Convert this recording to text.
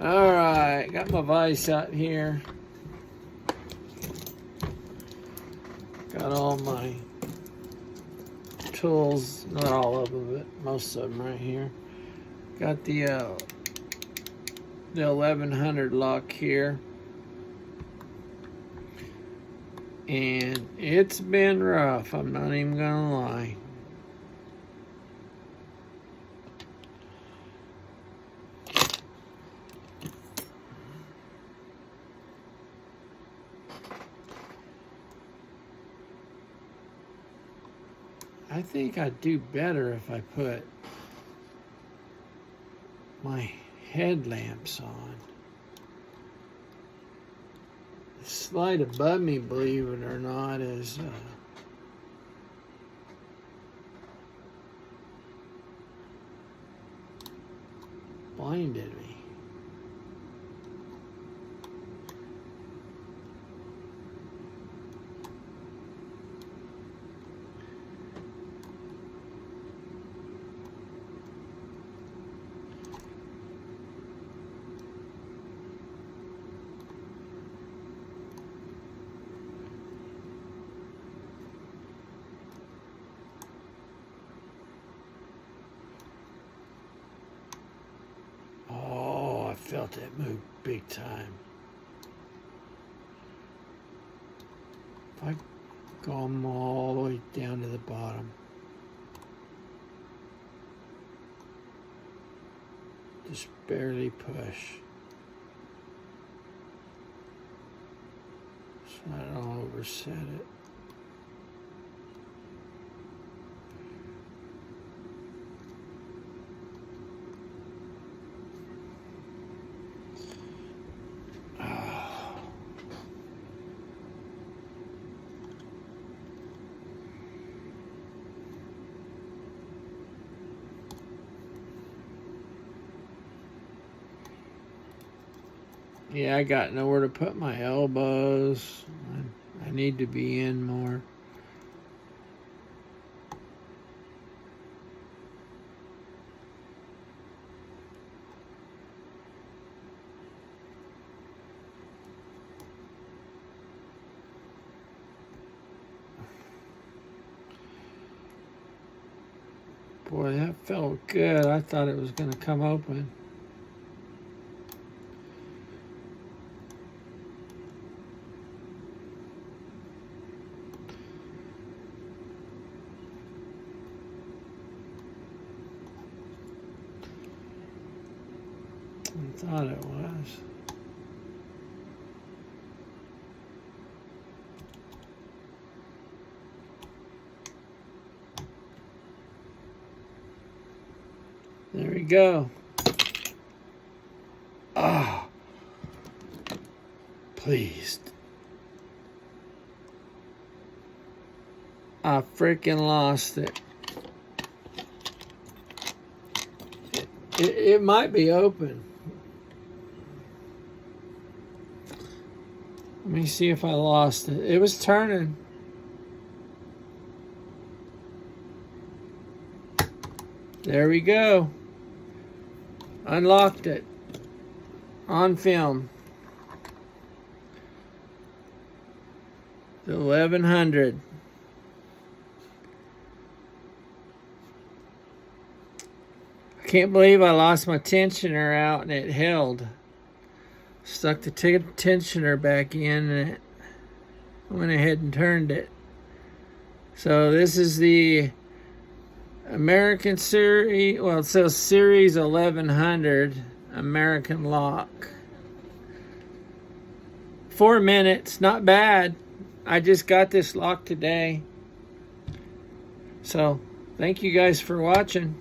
Alright, got my vise out here. Got all my tools, not all of them, but most of them right here. Got the 1100 lock here. And it's been rough, I'm not even gonna lie. I think I'd do better if I put my headlamps on. The slide above me, believe it or not, is blinded me. I felt that move big time. If I go all the way down to the bottom, just barely push, so I don't overset it. Yeah, I got nowhere to put my elbows. I need to be in more. Boy, that felt good. I thought it was going to come open. I thought it was. There we go. Ah, please. I freaking lost it. It might be open. Let me see if I lost it. It was turning. There we go. Unlocked it. On film. The 1100. I can't believe I lost my tensioner out and it held. Stuck the tensioner back in and it went ahead and turned it. So this is the American Series, well, it says Series 1100 American lock. 4 minutes, not bad. I just got this lock today. So, thank you guys for watching.